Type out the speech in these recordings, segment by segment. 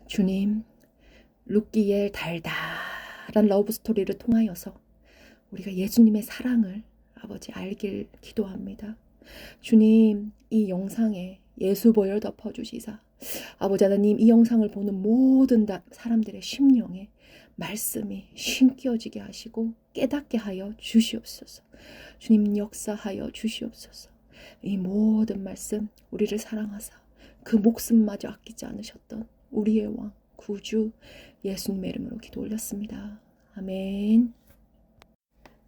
주님, 룻기의 달달한 러브스토리를 통하여서 우리가 예수님의 사랑을 아버지 알길 기도합니다. 주님, 이 영상에 예수 보혈 덮어주시사 아버지 하나님, 이 영상을 보는 모든 사람들의 심령에 말씀이 신기어지게 하시고 깨닫게 하여 주시옵소서. 주님, 역사하여 주시옵소서. 이 모든 말씀, 우리를 사랑하사 그 목숨마저 아끼지 않으셨던 우리의 왕 구주 예수님의 이름으로 기도 올렸습니다. 아멘.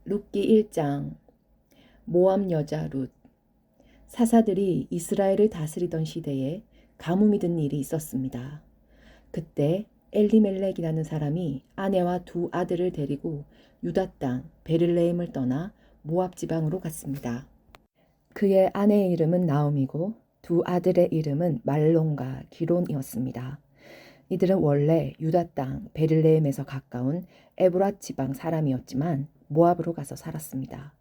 룻기 1장. 모압 여자 룻. 사사들이 이스라엘을 다스리던 시대에 가뭄이 든 일이 있었습니다. 그때 엘리멜렉이라는 사람이 아내와 두 아들을 데리고 유다 땅 베를레헴을 떠나 모압 지방으로 갔습니다. 그의 아내의 이름은 나옴이고 두 아들의 이름은 말론과 기론이었습니다. 이들은 원래 유다 땅 베를레헴에서 가까운 에브랏 지방 사람이었지만 모압으로 가서 살았습니다.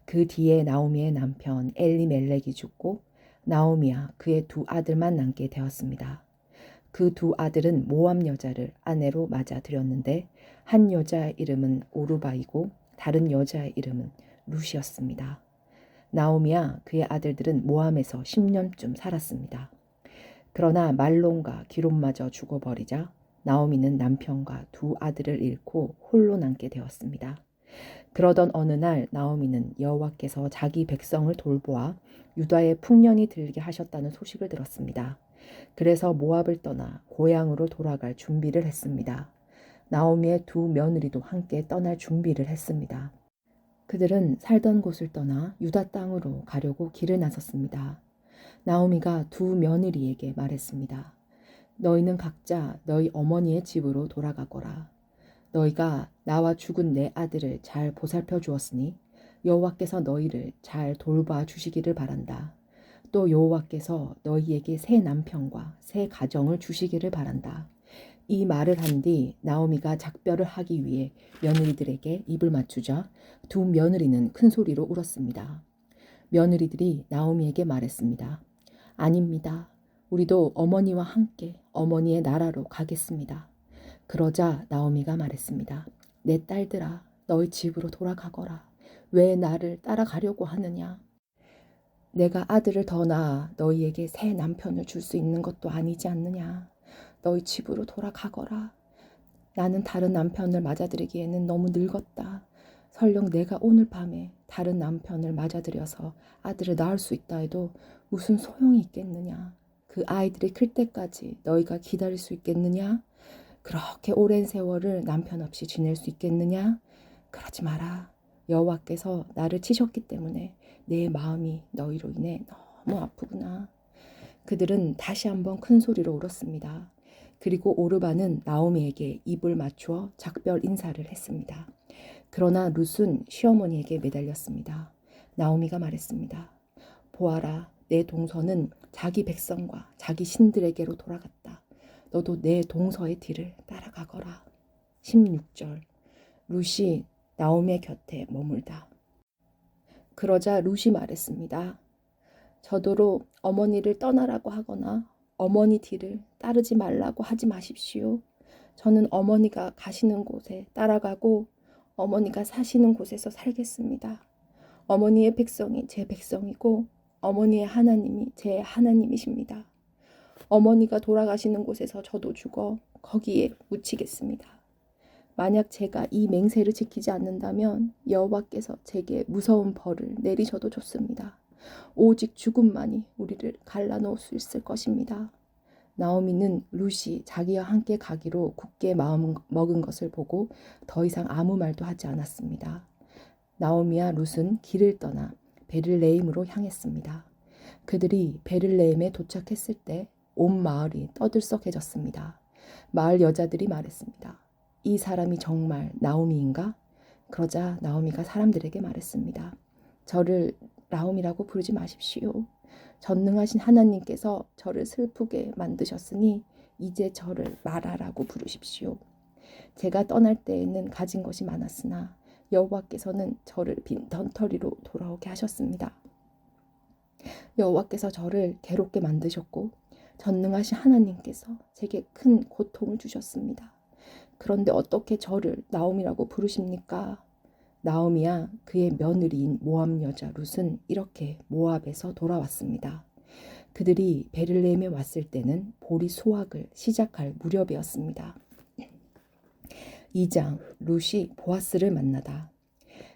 그 뒤에 나오미의 남편 엘리멜렉이 죽고 나오미와 그의 두 아들만 남게 되었습니다. 그 두 아들은 모압 여자를 아내로 맞아들였는데 한 여자의 이름은 오르바이고 다른 여자의 이름은 룻이었습니다. 나오미와 그의 아들들은 모압에서 10년쯤 살았습니다. 그러나 말론과 기론마저 죽어버리자 나오미는 남편과 두 아들을 잃고 홀로 남게 되었습니다. 그러던 어느 날 나오미는 여호와께서 자기 백성을 돌보아 유다에 풍년이 들게 하셨다는 소식을 들었습니다. 그래서 모압을 떠나 고향으로 돌아갈 준비를 했습니다. 나오미의 두 며느리도 함께 떠날 준비를 했습니다. 그들은 살던 곳을 떠나 유다 땅으로 가려고 길을 나섰습니다. 나오미가 두 며느리에게 말했습니다. 너희는 각자 너희 어머니의 집으로 돌아가거라. 너희가 나와 죽은 내 아들을 잘 보살펴 주었으니 여호와께서 너희를 잘 돌봐 주시기를 바란다. 또 여호와께서 너희에게 새 남편과 새 가정을 주시기를 바란다. 이 말을 한 뒤 나오미가 작별을 하기 위해 며느리들에게 입을 맞추자 두 며느리는 큰 소리로 울었습니다. 며느리들이 나오미에게 말했습니다. 아닙니다. 우리도 어머니와 함께 어머니의 나라로 가겠습니다. 그러자 나오미가 말했습니다. 내 딸들아, 너희 집으로 돌아가거라. 왜 나를 따라가려고 하느냐? 내가 아들을 더 낳아 너희에게 새 남편을 줄 수 있는 것도 아니지 않느냐? 너희 집으로 돌아가거라. 나는 다른 남편을 맞아들이기에는 너무 늙었다. 설령 내가 오늘 밤에 다른 남편을 맞아들여서 아들을 낳을 수 있다 해도 무슨 소용이 있겠느냐? 그 아이들이 클 때까지 너희가 기다릴 수 있겠느냐? 그렇게 오랜 세월을 남편 없이 지낼 수 있겠느냐? 그러지 마라. 여호와께서 나를 치셨기 때문에 내 마음이 너희로 인해 너무 아프구나. 그들은 다시 한번 큰 소리로 울었습니다. 그리고 오르바는 나오미에게 입을 맞추어 작별 인사를 했습니다. 그러나 룻은 시어머니에게 매달렸습니다. 나오미가 말했습니다. 보아라, 내 동서는 자기 백성과 자기 신들에게로 돌아갔다. 너도 내 동서의 뒤를 따라가거라. 16절. 룻이 나오미의 곁에 머물다. 그러자 룻이 말했습니다. 저더러 어머니를 떠나라고 하거나 어머니 뒤를 따르지 말라고 하지 마십시오. 저는 어머니가 가시는 곳에 따라가고 어머니가 사시는 곳에서 살겠습니다. 어머니의 백성이 제 백성이고 어머니의 하나님이 제 하나님이십니다. 어머니가 돌아가시는 곳에서 저도 죽어 거기에 묻히겠습니다. 만약 제가 이 맹세를 지키지 않는다면 여호와께서 제게 무서운 벌을 내리셔도 좋습니다. 오직 죽음만이 우리를 갈라놓을 수 있을 것입니다. 나오미는 룻이 자기와 함께 가기로 굳게 마음 먹은 것을 보고 더 이상 아무 말도 하지 않았습니다. 나오미와 룻은 길을 떠나 베를레헴으로 향했습니다. 그들이 베를레헴에 도착했을 때 온 마을이 떠들썩해졌습니다. 마을 여자들이 말했습니다. 이 사람이 정말 나오미인가? 그러자 나오미가 사람들에게 말했습니다. 저를 나오미라고 부르지 마십시오. 전능하신 하나님께서 저를 슬프게 만드셨으니 이제 저를 마라라고 부르십시오. 제가 떠날 때에는 가진 것이 많았으나 여호와께서는 저를 빈털터리로 돌아오게 하셨습니다. 여호와께서 저를 괴롭게 만드셨고 전능하신 하나님께서 제게 큰 고통을 주셨습니다. 그런데 어떻게 저를 나옴이라고 부르십니까? 나오미와 그의 며느리인 모압 여자 룻은 이렇게 모압에서 돌아왔습니다. 그들이 베들레헴에 왔을 때는 보리 수확을 시작할 무렵이었습니다. 2장 룻이 보아스를 만나다.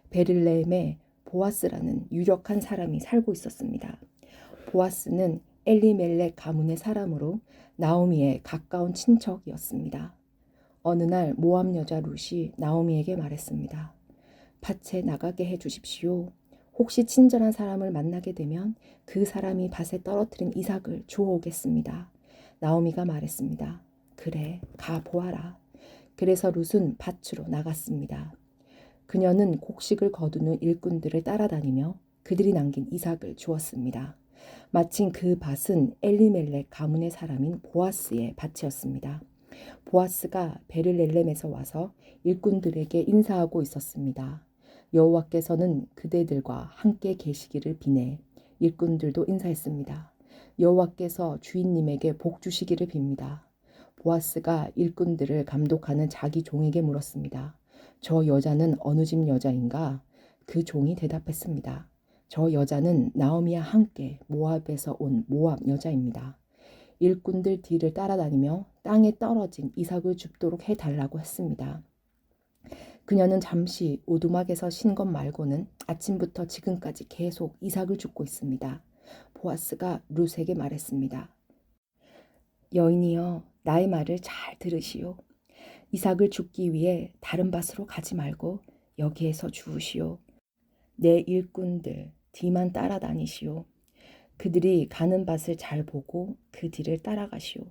베들레헴에 보아스라는 유력한 사람이 살고 있었습니다. 보아스는 엘리멜렉 가문의 사람으로 나오미의 가까운 친척이었습니다. 어느 날 모압 여자 룻이 나오미에게 말했습니다. 밭에 나가게 해주십시오. 혹시 친절한 사람을 만나게 되면 그 사람이 밭에 떨어뜨린 이삭을 주워오겠습니다. 나오미가 말했습니다. 그래, 가 보아라. 그래서 룻은 밭으로 나갔습니다. 그녀는 곡식을 거두는 일꾼들을 따라다니며 그들이 남긴 이삭을 주었습니다. 마침 그 밭은 엘리멜렉 가문의 사람인 보아스의 밭이었습니다. 보아스가 베들레헴에서 와서 일꾼들에게 인사하고 있었습니다. 여호와께서는 그대들과 함께 계시기를 비내 일꾼들도 인사했습니다. 여호와께서 주인님에게 복 주시기를 빕니다. 보아스가 일꾼들을 감독하는 자기 종에게 물었습니다. 저 여자는 어느 집 여자인가? 그 종이 대답했습니다. 저 여자는 나오미와 함께 모압에서 온 모압 여자입니다. 일꾼들 뒤를 따라다니며 땅에 떨어진 이삭을 줍도록 해달라고 했습니다. 그녀는 잠시 오두막에서 쉰 것 말고는 아침부터 지금까지 계속 이삭을 줍고 있습니다. 보아스가 룻에게 말했습니다. 여인이여, 나의 말을 잘 들으시오. 이삭을 줍기 위해 다른 밭으로 가지 말고 여기에서 주우시오. 내 일꾼들 뒤만 따라다니시오. 그들이 가는 밭을 잘 보고 그 뒤를 따라가시오.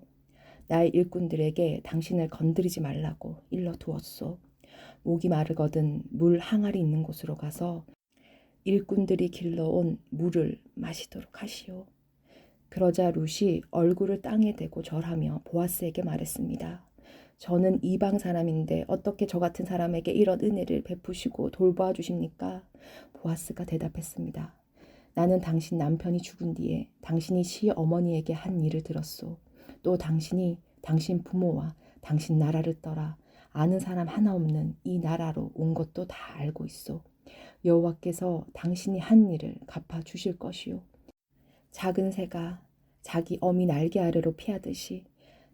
나의 일꾼들에게 당신을 건드리지 말라고 일러 두었소. 목이 마르거든 물 항아리 있는 곳으로 가서 일꾼들이 길러온 물을 마시도록 하시오. 그러자 룻이 얼굴을 땅에 대고 절하며 보아스에게 말했습니다. 저는 이방 사람인데 어떻게 저 같은 사람에게 이런 은혜를 베푸시고 돌보아 주십니까? 보아스가 대답했습니다. 나는 당신 남편이 죽은 뒤에 당신이 시어머니에게 한 일을 들었소. 또 당신이 당신 부모와 당신 나라를 떠나 아는 사람 하나 없는 이 나라로 온 것도 다 알고 있소. 여호와께서 당신이 한 일을 갚아 주실 것이요. 작은 새가 자기 어미 날개 아래로 피하듯이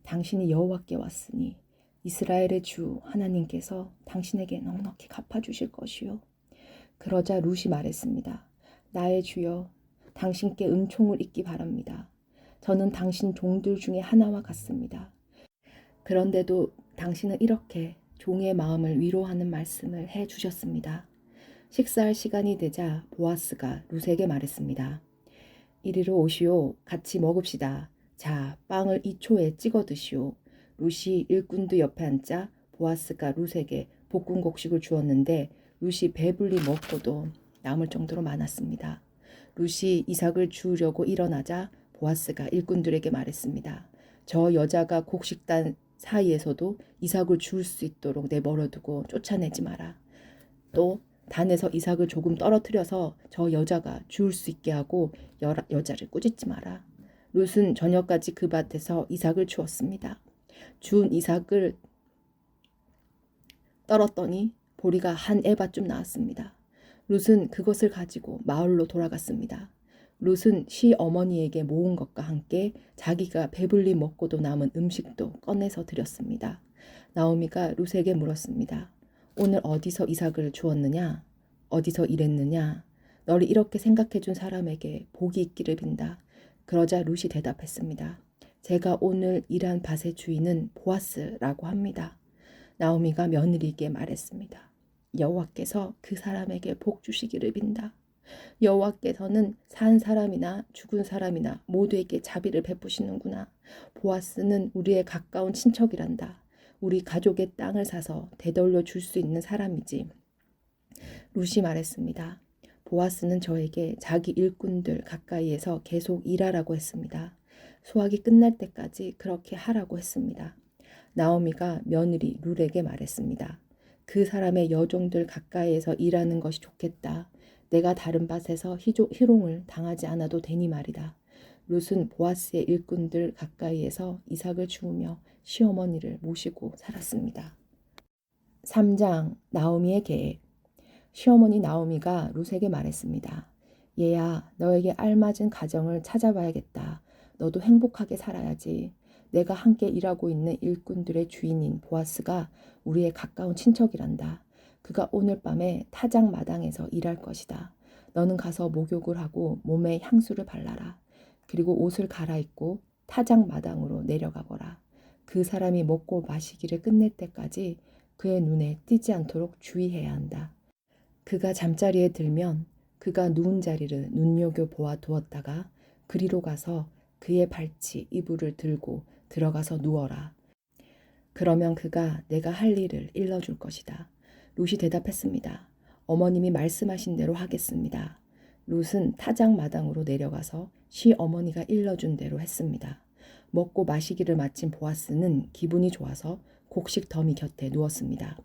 당신이 여호와께 왔으니 이스라엘의 주 하나님께서 당신에게 넉넉히 갚아 주실 것이요. 그러자 룻이 말했습니다. 나의 주여, 당신께 은총을 잊기 바랍니다. 저는 당신 종들 중에 하나와 같습니다. 그런데도 당신은 이렇게 종의 마음을 위로하는 말씀을 해 주셨습니다. 식사할 시간이 되자 보아스가 룻에게 말했습니다. 이리로 오시오. 같이 먹읍시다. 자, 빵을 2초에 찍어 드시오. 룻이 일꾼도 옆에 앉자 보아스가 룻에게 볶은 곡식을 주었는데 룻이 배불리 먹고도 남을 정도로 많았습니다. 룻이 이삭을 주우려고 일어나자 보아스가 일꾼들에게 말했습니다. 저 여자가 곡식단 사이에서도 이삭을 주울 수 있도록 내버려두고 쫓아내지 마라. 또 단에서 이삭을 조금 떨어뜨려서 저 여자가 주울 수 있게 하고 여자를 꾸짖지 마라. 룻은 저녁까지 그 밭에서 이삭을 주었습니다. 주운 이삭을 떨었더니 보리가 한 에바쯤 나왔습니다. 룻은 그것을 가지고 마을로 돌아갔습니다. 룻은 시어머니에게 모은 것과 함께 자기가 배불리 먹고도 남은 음식도 꺼내서 드렸습니다. 나오미가 룻에게 물었습니다. 오늘 어디서 이삭을 주었느냐? 어디서 일했느냐? 너를 이렇게 생각해준 사람에게 복이 있기를 빈다. 그러자 룻이 대답했습니다. 제가 오늘 일한 밭의 주인은 보아스라고 합니다. 나오미가 며느리에게 말했습니다. 여호와께서 그 사람에게 복 주시기를 빈다. 여호와께서는 산 사람이나 죽은 사람이나 모두에게 자비를 베푸시는구나. 보아스는 우리의 가까운 친척이란다. 우리 가족의 땅을 사서 되돌려 줄 수 있는 사람이지. 룻이 말했습니다. 보아스는 저에게 자기 일꾼들 가까이에서 계속 일하라고 했습니다. 수확이 끝날 때까지 그렇게 하라고 했습니다. 나오미가 며느리 룻에게 말했습니다. 그 사람의 여종들 가까이에서 일하는 것이 좋겠다. 내가 다른 밭에서 희롱을 당하지 않아도 되니 말이다. 룻은 보아스의 일꾼들 가까이에서 이삭을 주우며 시어머니를 모시고 살았습니다. 3장 나오미의 계획. 시어머니 나오미가 룻에게 말했습니다. 얘야, 너에게 알맞은 가정을 찾아봐야겠다. 너도 행복하게 살아야지. 내가 함께 일하고 있는 일꾼들의 주인인 보아스가 우리의 가까운 친척이란다. 그가 오늘 밤에 타작 마당에서 일할 것이다. 너는 가서 목욕을 하고 몸에 향수를 발라라. 그리고 옷을 갈아입고 타작 마당으로 내려가거라. 그 사람이 먹고 마시기를 끝낼 때까지 그의 눈에 띄지 않도록 주의해야 한다. 그가 잠자리에 들면 그가 누운 자리를 눈여겨 보아 두었다가 그리로 가서 그의 발치 이불을 들고 들어가서 누워라. 그러면 그가 내가 할 일을 일러줄 것이다. 룻이 대답했습니다. 어머님이 말씀하신 대로 하겠습니다. 룻은 타작 마당으로 내려가서 시어머니가 일러준 대로 했습니다. 먹고 마시기를 마친 보아스는 기분이 좋아서 곡식 더미 곁에 누웠습니다.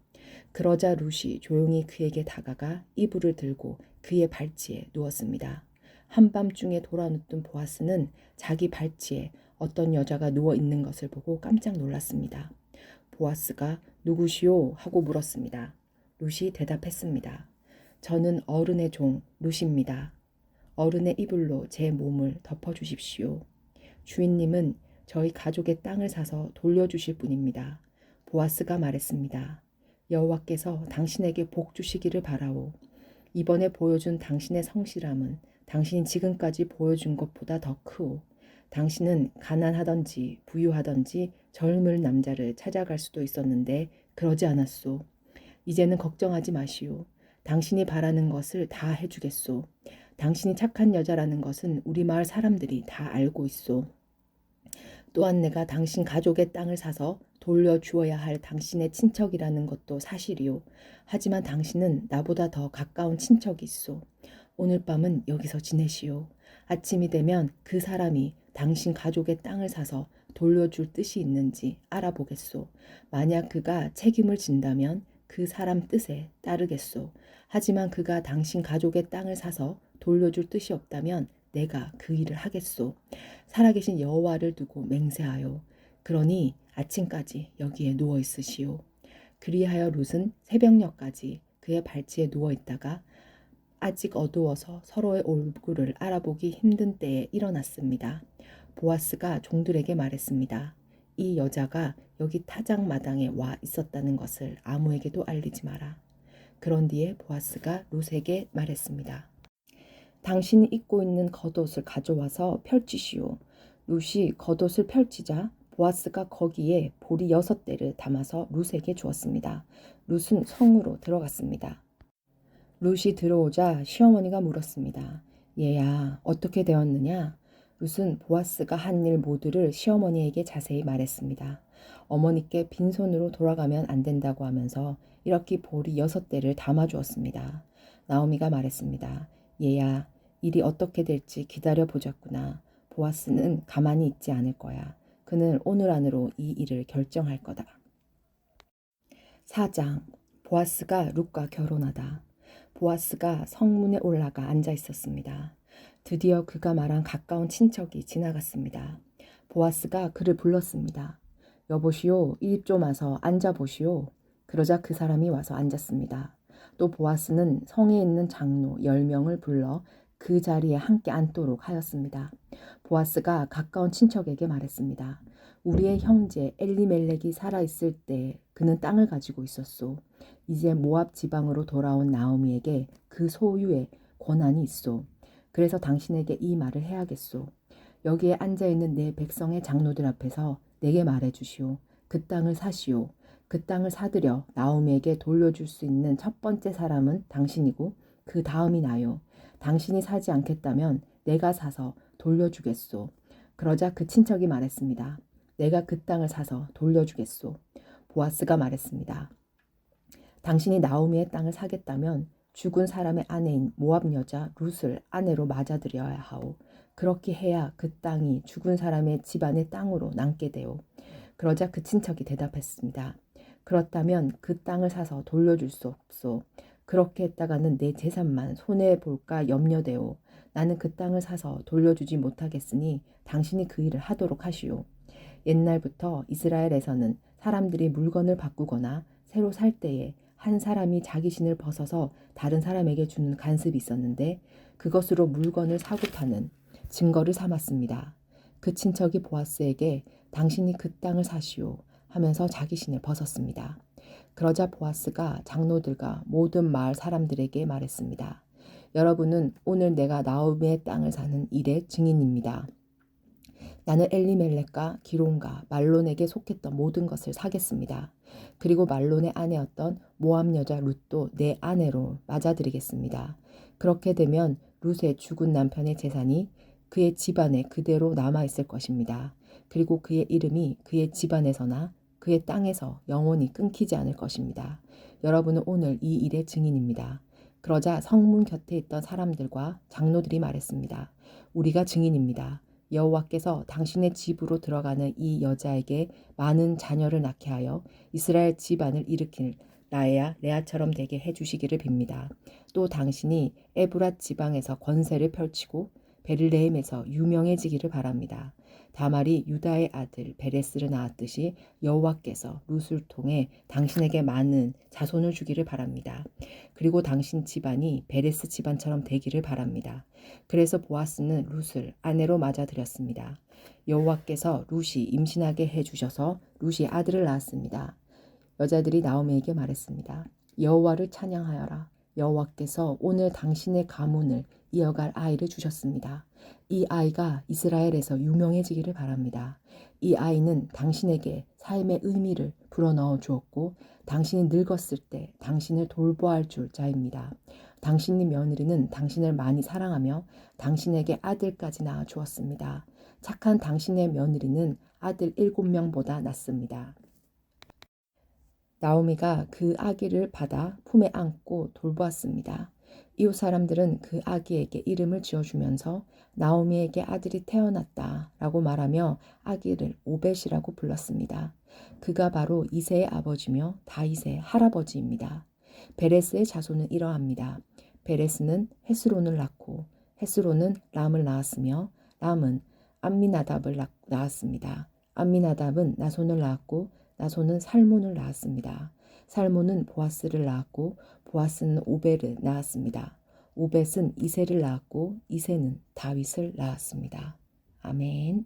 그러자 룻이 조용히 그에게 다가가 이불을 들고 그의 발치에 누웠습니다. 한밤중에 돌아눕던 보아스는 자기 발치에 어떤 여자가 누워 있는 것을 보고 깜짝 놀랐습니다. 보아스가 누구시오? 하고 물었습니다. 룻이 대답했습니다. 저는 어른의 종 룻입니다. 어른의 이불로 제 몸을 덮어주십시오. 주인님은 저희 가족의 땅을 사서 돌려주실 분입니다. 보아스가 말했습니다. 여호와께서 당신에게 복 주시기를 바라오. 이번에 보여준 당신의 성실함은 당신이 지금까지 보여준 것보다 더 크오. 당신은 가난하던지 부유하던지 젊은 남자를 찾아갈 수도 있었는데 그러지 않았소. 이제는 걱정하지 마시오. 당신이 바라는 것을 다 해주겠소. 당신이 착한 여자라는 것은 우리 마을 사람들이 다 알고 있소. 또한 내가 당신 가족의 땅을 사서 돌려주어야 할 당신의 친척이라는 것도 사실이오. 하지만 당신은 나보다 더 가까운 친척이 있소. 오늘 밤은 여기서 지내시오. 아침이 되면 그 사람이 당신 가족의 땅을 사서 돌려줄 뜻이 있는지 알아보겠소. 만약 그가 책임을 진다면 그 사람 뜻에 따르겠소. 하지만 그가 당신 가족의 땅을 사서 돌려줄 뜻이 없다면 내가 그 일을 하겠소. 살아계신 여호와를 두고 맹세하여 그러니 아침까지 여기에 누워 있으시오. 그리하여 룻은 새벽녘까지 그의 발치에 누워 있다가 아직 어두워서 서로의 얼굴을 알아보기 힘든 때에 일어났습니다. 보아스가 종들에게 말했습니다. 이 여자가 여기 타작 마당에 와 있었다는 것을 아무에게도 알리지 마라. 그런 뒤에 보아스가 룻에게 말했습니다. 당신이 입고 있는 겉옷을 가져와서 펼치시오. 룻이 겉옷을 펼치자 보아스가 거기에 보리 6대를 담아서 룻에게 주었습니다. 룻은 성으로 들어갔습니다. 룻이 들어오자 시어머니가 물었습니다. 얘야, 어떻게 되었느냐? 룻은 보아스가 한 일 모두를 시어머니에게 자세히 말했습니다. 어머니께 빈손으로 돌아가면 안 된다고 하면서 이렇게 보리 6대를 담아주었습니다. 나오미가 말했습니다. 얘야, 일이 어떻게 될지 기다려 보자꾸나. 보아스는 가만히 있지 않을 거야. 그는 오늘 안으로 이 일을 결정할 거다. 4장 보아스가 룻과 결혼하다. 보아스가 성문에 올라가 앉아 있었습니다. 드디어 그가 말한 가까운 친척이 지나갔습니다. 보아스가 그를 불렀습니다. 여보시오, 이리 좀 와서 앉아보시오. 그러자 그 사람이 와서 앉았습니다. 또 보아스는 성에 있는 장로 10명을 불러 그 자리에 함께 앉도록 하였습니다. 보아스가 가까운 친척에게 말했습니다. 우리의 형제 엘리멜렉이 살아있을 때 그는 땅을 가지고 있었소. 이제 모압 지방으로 돌아온 나오미에게 그 소유의 권한이 있소. 그래서 당신에게 이 말을 해야겠소. 여기에 앉아있는 내 백성의 장로들 앞에서 내게 말해주시오. 그 땅을 사시오. 그 땅을 사들여 나오미에게 돌려줄 수 있는 첫 번째 사람은 당신이고 그 다음이 나요. 당신이 사지 않겠다면 내가 사서 돌려주겠소. 그러자 그 친척이 말했습니다. 내가 그 땅을 사서 돌려주겠소. 보아스가 말했습니다. 당신이 나오미의 땅을 사겠다면 죽은 사람의 아내인 모압 여자 룻을 아내로 맞아들여야 하오. 그렇게 해야 그 땅이 죽은 사람의 집안의 땅으로 남게 되오. 그러자 그 친척이 대답했습니다. 그렇다면 그 땅을 사서 돌려줄 수 없소. 그렇게 했다가는 내 재산만 손해볼까 염려되오. 나는 그 땅을 사서 돌려주지 못하겠으니 당신이 그 일을 하도록 하시오. 옛날부터 이스라엘에서는 사람들이 물건을 바꾸거나 새로 살 때에 한 사람이 자기 신을 벗어서 다른 사람에게 주는 관습이 있었는데 그것으로 물건을 사고 파는 증거를 삼았습니다. 그 친척이 보아스에게 당신이 그 땅을 사시오 하면서 자기 신을 벗었습니다. 그러자 보아스가 장로들과 모든 마을 사람들에게 말했습니다. 여러분은 오늘 내가 나오미의 땅을 사는 일의 증인입니다. 나는 엘리멜렉과 기론과 말론에게 속했던 모든 것을 사겠습니다. 그리고 말론의 아내였던 모압 여자 룻도 내 아내로 맞아들이겠습니다. 그렇게 되면 룻의 죽은 남편의 재산이 그의 집안에 그대로 남아있을 것입니다. 그리고 그의 이름이 그의 집안에서나 그의 땅에서 영원히 끊기지 않을 것입니다. 여러분은 오늘 이 일의 증인입니다. 그러자 성문 곁에 있던 사람들과 장로들이 말했습니다. 우리가 증인입니다. 여호와께서 당신의 집으로 들어가는 이 여자에게 많은 자녀를 낳게 하여 이스라엘 집안을 일으킬 라헬 레아처럼 되게 해주시기를 빕니다. 또 당신이 에브랏 지방에서 권세를 펼치고 베들레헴에서 유명해지기를 바랍니다. 다말이 유다의 아들 베레스를 낳았듯이 여호와께서 룻을 통해 당신에게 많은 자손을 주기를 바랍니다. 그리고 당신 집안이 베레스 집안처럼 되기를 바랍니다. 그래서 보아스는 룻을 아내로 맞아들였습니다. 여호와께서 룻이 임신하게 해주셔서 룻이 아들을 낳았습니다. 여자들이 나오미에게 말했습니다. 여호와를 찬양하여라. 여호와께서 오늘 당신의 가문을 이어갈 아이를 주셨습니다. 이 아이가 이스라엘에서 유명해지기를 바랍니다. 이 아이는 당신에게 삶의 의미를 불어넣어 주었고 당신이 늙었을 때 당신을 돌보아할 줄 자입니다. 당신의 며느리는 당신을 많이 사랑하며 당신에게 아들까지 낳아 주었습니다. 착한 당신의 며느리는 아들 7명보다 낫습니다. 나오미가 그 아기를 받아 품에 안고 돌보았습니다. 이웃 사람들은 그 아기에게 이름을 지어주면서 나오미에게 아들이 태어났다라고 말하며 아기를 오벳이라고 불렀습니다. 그가 바로 이새의 아버지며 다윗의 할아버지입니다. 베레스의 자손은 이러합니다. 베레스는 헤스론을 낳고 헤스론은 람을 낳았으며 람은 암미나답을 낳았습니다. 암미나답은 나손을 낳았고 나손은 살몬을 낳았습니다. 살몬은 보아스를 낳았고 보아스는 오벨을 낳았습니다. 오벳은 이새를 낳았고 이새는 다윗을 낳았습니다. 아멘.